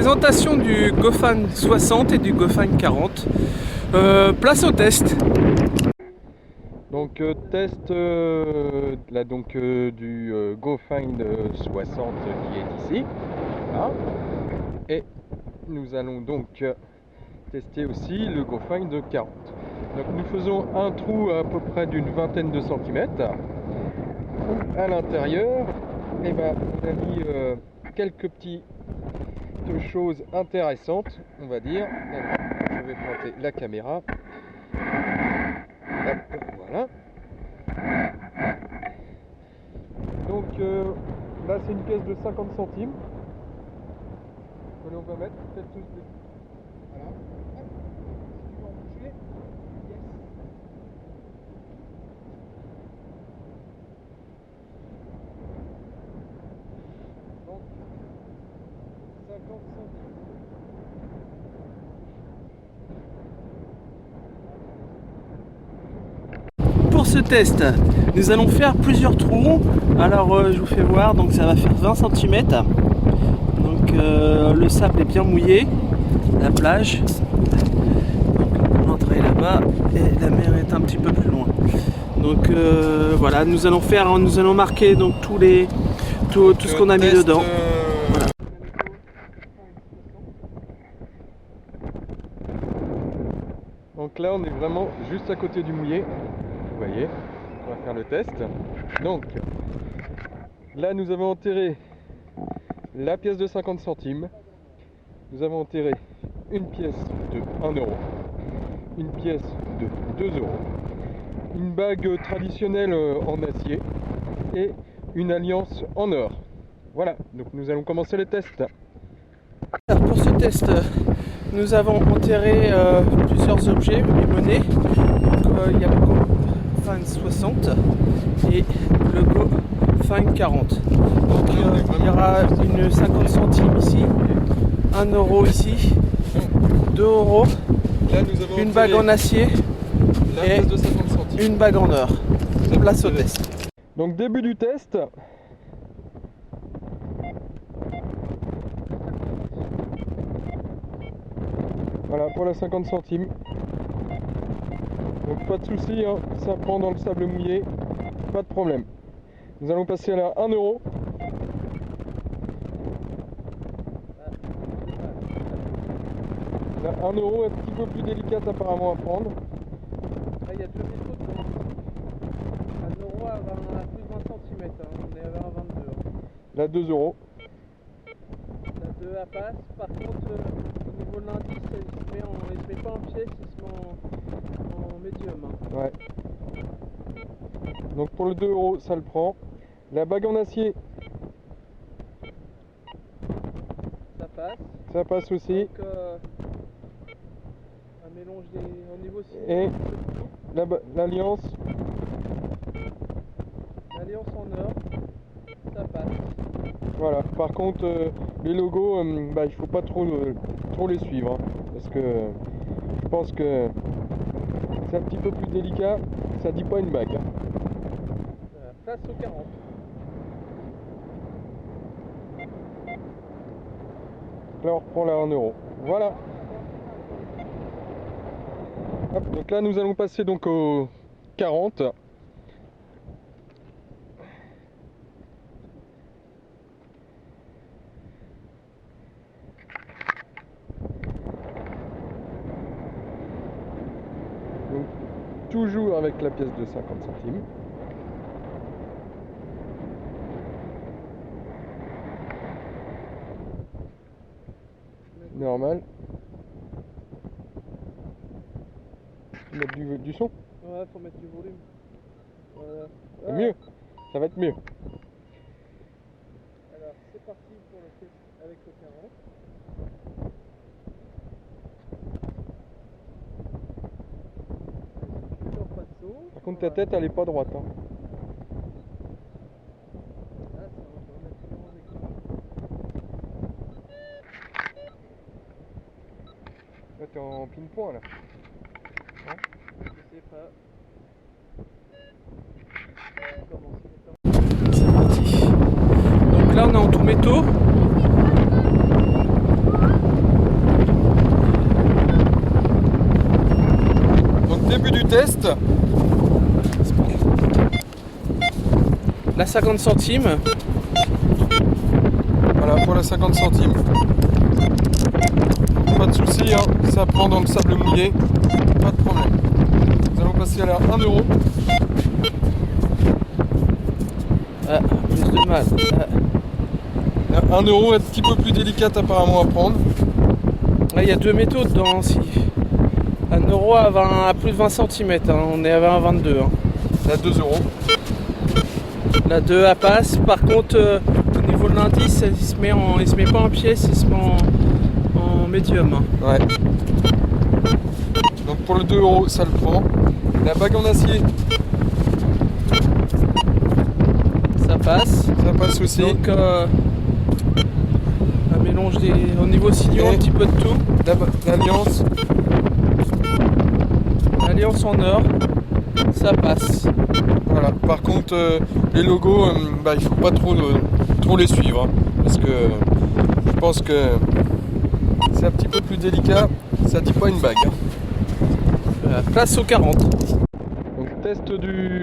Présentation du GoFan 60 et du GoFan 40. Place au test. Donc test là, du GoFind 60 qui est ici. Voilà. Et nous allons donc tester aussi le GoFind 40. Donc nous faisons un trou à peu près d'une vingtaine de centimètres. À l'intérieur, on a mis quelques petites choses intéressantes, on va dire. Alors, je vais pointer la caméra. Hop, voilà. Donc là c'est une pièce de 50 centimes. On va mettre peut-être tous des... Voilà. Hop. Si tu veux en bouger. Yes. Donc 50 centimes. Pour ce test, nous allons faire plusieurs trous. Alors je vous fais voir, donc ça va faire 20 cm. Donc le sable est bien mouillé, la plage. Donc l'entrée est là-bas et la mer est un petit peu plus loin. Donc voilà, nous allons marquer donc tout ce qu'on a mis dedans. Voilà. Donc là on est vraiment juste à côté du mouillé. Vous voyez, on va faire le test. Donc là nous avons enterré la pièce de 50 centimes. Nous avons enterré une pièce de 1 euro, une pièce de 2 euros, une bague traditionnelle en acier et une alliance en or. Voilà, donc nous allons commencer le test. Alors pour ce test, nous avons enterré plusieurs objets et monnaies. Donc il y a le GoFan 60 et le GoFan 40. Donc il y aura une 50 centimes ici, 1 euro ici, 2 euros, Là, nous avons une bague en acier et de 50 centimes. une bague en or. Place au test. Donc début du test. Voilà pour la 50 centimes. Donc pas de souci, hein, ça prend dans le sable mouillé, pas de problème. Nous allons passer à la 1 euro. La 1 euro est un petit peu plus délicate apparemment à prendre. Là, il y a deux métaux dedans. 1 euro à plus de 20 cm, on est à 22. La 2 euros. La 2 à passe, par contre au niveau de l'indice, il se met pas en pièce, il se met en médium. Ouais. Donc pour le 2 euros, ça le prend. La bague en acier, Ça passe. ça passe aussi. Donc un mélange au niveau Et l'alliance, l'alliance en or, ça passe. voilà. Par contre, les logos, il faut pas trop les suivre, hein, parce que je pense que c'est un petit peu plus délicat. Ça dit pas une bague. Hein. Place au 40. Là, on reprend la 1 euro. Voilà. Hop, donc là, nous allons passer donc au 40. Donc, toujours avec la pièce de 50 centimes. Normal. Mettre du son. Ouais, faut mettre du volume. Voilà. C'est mieux. Ça va être mieux. Alors, c'est parti pour le test avec le 40. Toujours pas de saut. Par contre, ta tête, elle est pas droite. Hein. Là, ça va remettre vraiment avec ça. Là, t'es en ping-point là. Hein? Je sais pas. C'est parti. Donc là on est en tout métaux. test. La 50 centimes. Voilà, pour la 50 centimes. Pas de soucis, hein, ça prend dans le sable mouillé, pas de problème. Nous allons passer à la 1 euro. Ah, plus de mal. La 1 euro est un petit peu plus délicate apparemment à prendre. Ah, il y a deux métaux dedans aussi. 1 euro à plus de 20 cm, hein. On est à 20-22. Hein. La 2 euros. La 2 elle passe. Par contre, au niveau de l'indice, il se met pas en pièce, il se met en médium. Hein. Ouais. Donc pour le 2 euros, ça le prend. La bague en acier, Ça passe. ça passe aussi. Donc, un mélange au niveau signaux, Et un petit peu de tout. L'alliance, Alliance en or, ça passe. voilà. Par contre, les logos, il faut pas trop les suivre. Hein, parce que je pense que c'est un petit peu plus délicat. Ça dit pas une bague. Hein. Place au 40. Donc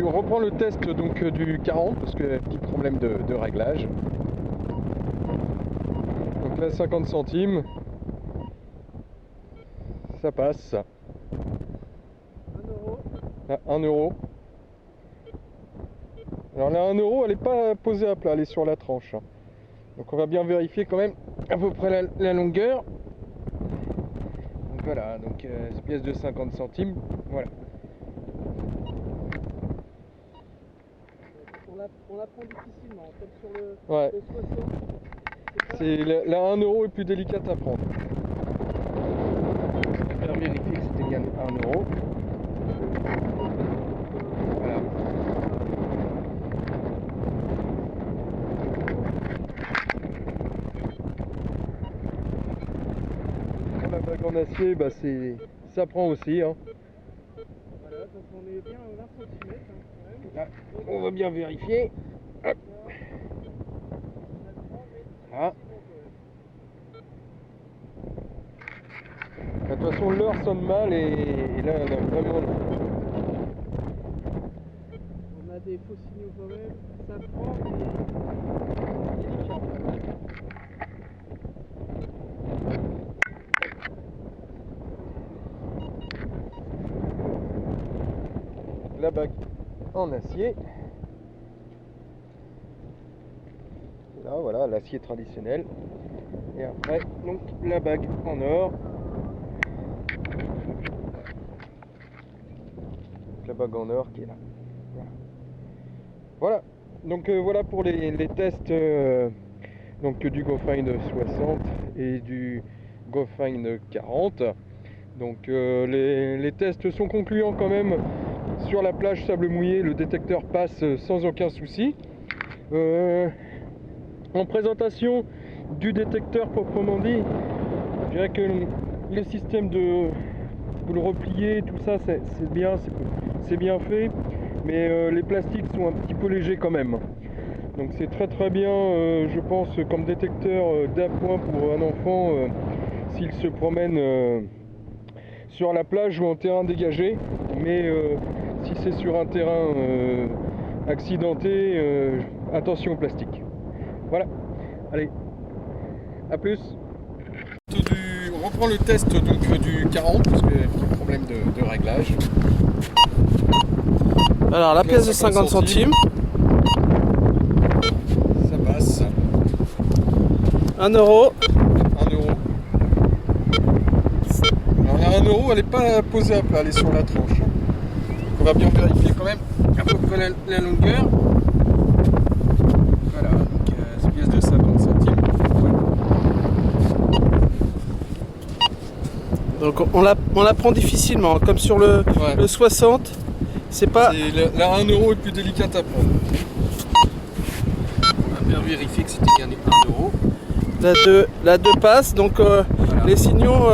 on reprend le test donc du 40 parce que petit problème de réglage. Donc là 50 centimes. Ça passe. 1 euro. Là, 1 euro. Alors là 1 euro elle n'est pas posée à plat, elle est sur la tranche. Hein. Donc on va bien vérifier quand même à peu près la longueur. Donc voilà, donc pièce de 50 centimes. Voilà. On la prend difficilement, comme sur le 60. C'est la 1 euro est plus délicate à prendre. Je vais vérifier que c'était bien 1 euro. Voilà. La bague en acier, ça prend aussi. Hein. Voilà, donc on est bien à 20 cm. Hein, Là, on va bien vérifier. Hop. Ah. De toute façon, l'heure sonne mal et là, on a vraiment. On a des faux signaux quand même, ça prend, mais délicat. La bague en acier. Là, voilà, l'acier traditionnel. Et après, donc, la bague en or. La bague en or qui est là. Voilà. Donc voilà pour les tests donc, du GoFind 60 et du GoFind 40. Donc les tests sont concluants quand même. Sur la plage sable mouillé, le détecteur passe sans aucun souci. En présentation du détecteur proprement dit, je dirais que le système de le replier, tout ça, c'est bien fait, mais les plastiques sont un petit peu légers quand même. Donc c'est très bien, je pense, comme détecteur d'appoint pour un enfant s'il se promène sur la plage ou en terrain dégagé, mais si c'est sur un terrain accidenté, attention au plastique. Voilà, allez, à plus. On reprend le test donc, du 40 parce qu'il y a un petit problème de réglage. Alors la pièce de 50 centimes. Ça passe. 1 euro. 1 euro. Alors la 1 euro elle n'est pas posée à plat, elle est sur la tranche. On va bien vérifier quand même à peu près la longueur. Voilà, donc c'est pièce de 50 centimes. Donc on la prend difficilement, comme sur le 60. C'est pas. La 1 euro est plus délicate à prendre. On va bien vérifier que c'était bien 1 euro. La 2 passe, donc voilà. Les signaux.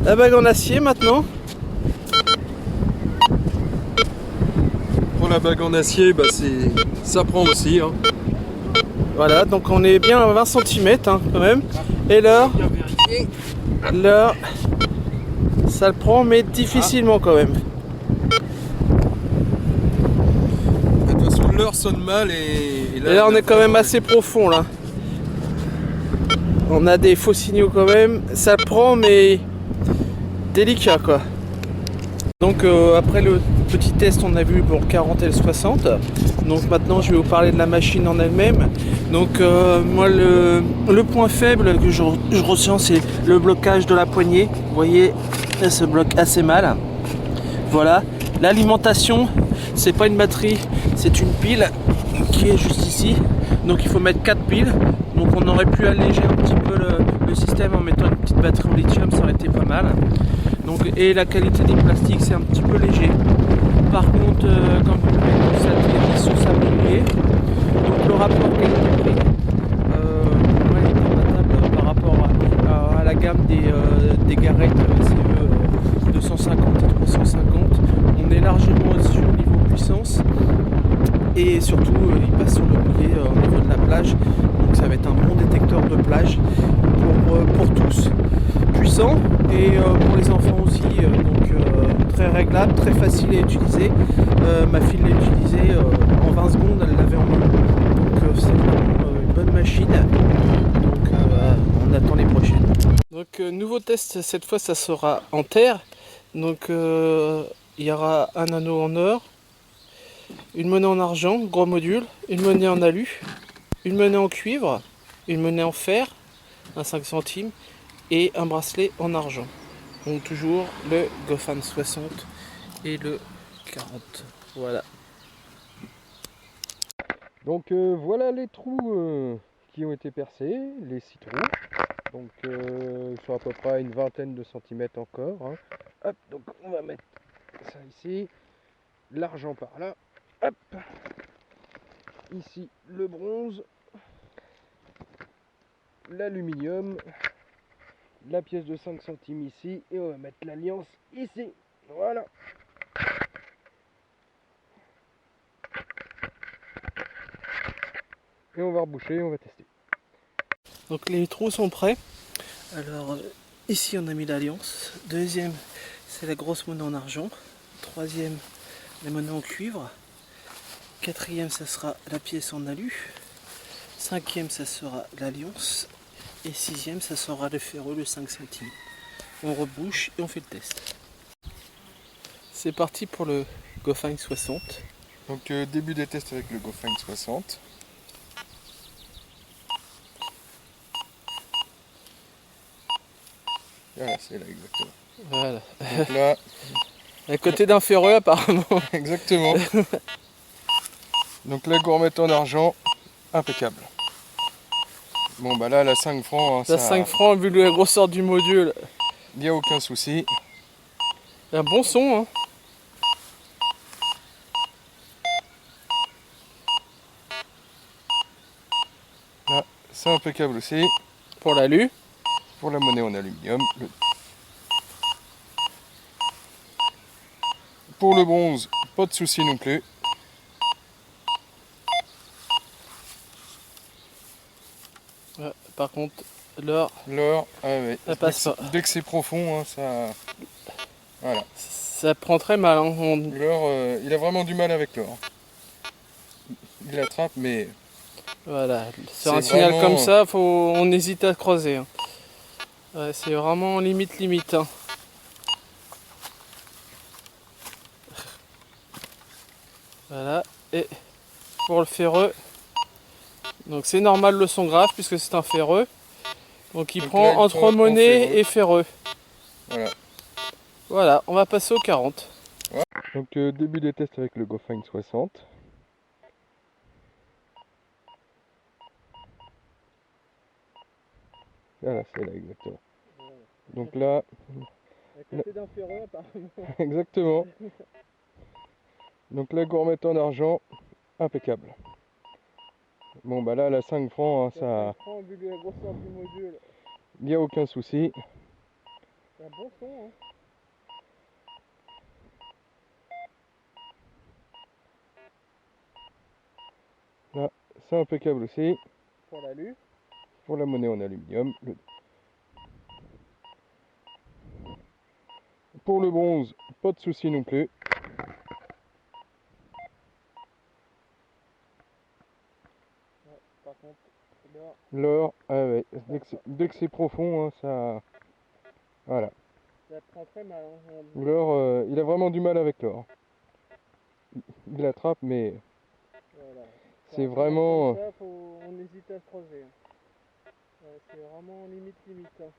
La bague en acier maintenant. Pour la bague en acier, ça prend aussi. Hein. Voilà, donc on est bien à 20 cm hein, quand même. Et l'heure, Ça le prend, mais difficilement quand même. De toute façon, l'heure sonne mal et Et là, on est quand même assez profond là. On a des faux signaux quand même. Ça le prend, mais délicat quoi. Donc après le petit test, on a vu pour le 40 et le 60. Donc maintenant, je vais vous parler de la machine en elle-même. Donc moi, le point faible que je ressens, c'est le blocage de la poignée. Vous voyez, elle se bloque assez mal. Voilà. L'alimentation, c'est pas une batterie, c'est une pile qui est juste ici. Donc il faut mettre 4 piles. Donc on aurait pu alléger un petit peu le système en mettant une petite batterie au lithium, ça aurait été pas mal. Donc, et la qualité des plastiques, c'est un petit peu léger. Par contre, comme vous pouvez constater, sous sable mouillé. Donc le rapport qualité-prix, pour moi, il est imbattable par rapport à la gamme des Garrett CE 250 et 350. On est largement au-dessus au niveau puissance. Et surtout, il passe sur le mouillé au niveau de la plage. Donc ça va être un bon détecteur de plage pour tous. Puissant et pour les enfants aussi, donc très réglable, très facile à utiliser. Ma fille l'a utilisé en 20 secondes, elle l'avait en main. Donc c'est vraiment une bonne machine. Donc on attend les prochaines. Donc nouveau test, cette fois ça sera en terre. Donc il y aura un anneau en or, une monnaie en argent, gros module, une monnaie en alu, une monnaie en cuivre, une monnaie en fer, un 5 centimes et un bracelet en argent. Donc toujours le GoFan 60 et le 40. Voilà. Donc voilà les trous qui ont été percés, les 6 trous. Donc ils sont à peu près à une vingtaine de centimètres encore. Hein. Hop, donc on va mettre ça ici. L'argent par là. Hop. Ici le bronze. L'aluminium. La pièce de 5 centimes ici. Et on va mettre l'alliance ici. Voilà. Et on va reboucher et on va tester. Donc les trous sont prêts. Alors ici on a mis l'alliance. Deuxième, c'est la grosse monnaie en argent. Troisième, la monnaie en cuivre. Quatrième, ça sera la pièce en alu. Cinquième, ça sera l'alliance. Et sixième, ça sera le ferreux, le 5 centimes. On rebouche et on fait le test. C'est parti pour le GoFan 60. Donc début des tests avec le GoFan 60. Voilà, c'est là exactement. Voilà. Donc là, À côté d'un ferreux apparemment. exactement. Donc la gourmette en argent, impeccable. Bon bah là, la 5 francs, hein, La 5 francs vu la grosseur du module. il n'y a aucun souci. Un bon son hein. Là, c'est impeccable aussi. Pour l'alu. Pour la monnaie en aluminium. Pour le bronze, pas de souci non plus. Ouais, par contre, l'or, L'or, ah ouais. ça passe pas. Dès que c'est profond, hein, ça... Voilà. Ça prend très mal. Hein. L'or, il a vraiment du mal avec l'or. Il attrape, mais... Voilà, C'est sur un signal vraiment- comme ça, on hésite à croiser. Hein. Ouais, c'est vraiment limite. Hein. Voilà, et pour le ferreux, donc c'est normal le son grave puisque c'est un ferreux. Donc il Donc prend là, il entre prend en monnaie ferreux. et ferreux. Voilà. Voilà, on va passer au 40. Donc début des tests avec le GoFan 60. Voilà, c'est là exactement. Donc là, À côté d'un ferreux apparemment. exactement. Donc la gourmette en argent, impeccable. Bon bah là, la 5 francs, hein, ça, vu la grosseur du module, il n'y a aucun souci. c'est un bon son. Hein. Là, c'est impeccable aussi. Pour l'alu. Pour la monnaie en aluminium. Pour le bronze, pas de souci non plus. Par contre, L'or, ah ouais, dès que c'est profond, hein, ça... Voilà. ça prend très mal. Hein. L'or, il a vraiment du mal avec l'or. Il attrape, mais Voilà. c'est vraiment... Comme ça, on hésite à se creuser. C'est vraiment limite. Hein.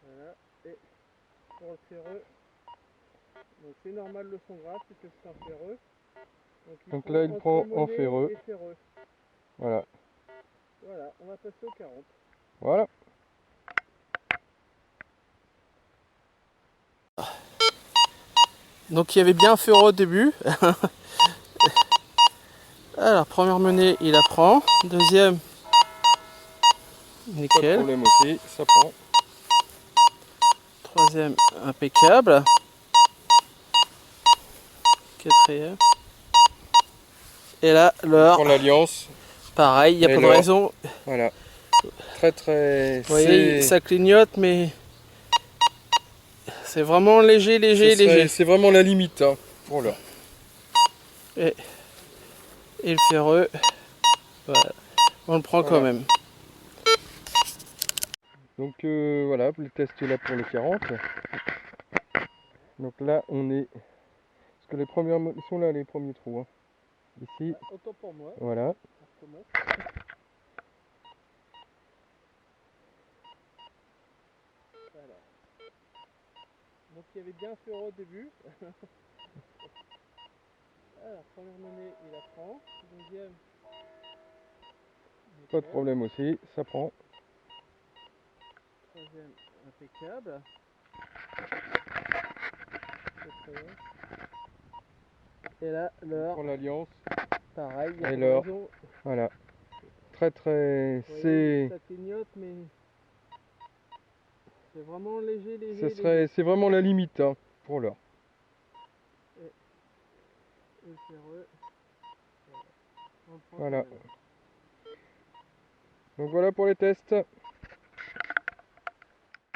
Voilà. Et pour le ferreux, donc c'est normal le son grave puisque c'est un ferreux. Donc là, il prend en ferreux. Et ferreux. Voilà. Voilà, on va passer au 40. Voilà. Donc il y avait bien un ferreux au début. Alors, première menée, il la prend. Deuxième, Pas de nickel. problème aussi, ça prend. Troisième, impeccable. Quatrième. Et là, l'heure, Prends l'alliance. pareil, il n'y a Et pas de l'heure. raison. Voilà. Très. Vous voyez, ça clignote, mais c'est vraiment léger. C'est vraiment la limite hein, pour l'heure. Et le ferreux, voilà. On le prend quand même. Donc voilà, le test est là pour le 40. Donc là, on est... Parce que les premières... Ils sont là, les premiers trous. Hein. Ici, Autant pour moi. voilà. On recommence. Voilà. Donc il y avait bien un ferreux au début. Alors, première menée, il la prend. Deuxième, Pas de problème aussi, ça prend. troisième, impeccable. Quatrième. Et là, l'heure, Prends l'alliance. pareil, il y a Et pas de l'heure. raison. Voilà. Très... Vous voyez, C'est... ça clignote, mais c'est vraiment léger. C'est vraiment la limite hein, pour l'heure. Et le ferreux, on le prend Voilà. quand même. Donc voilà pour les tests.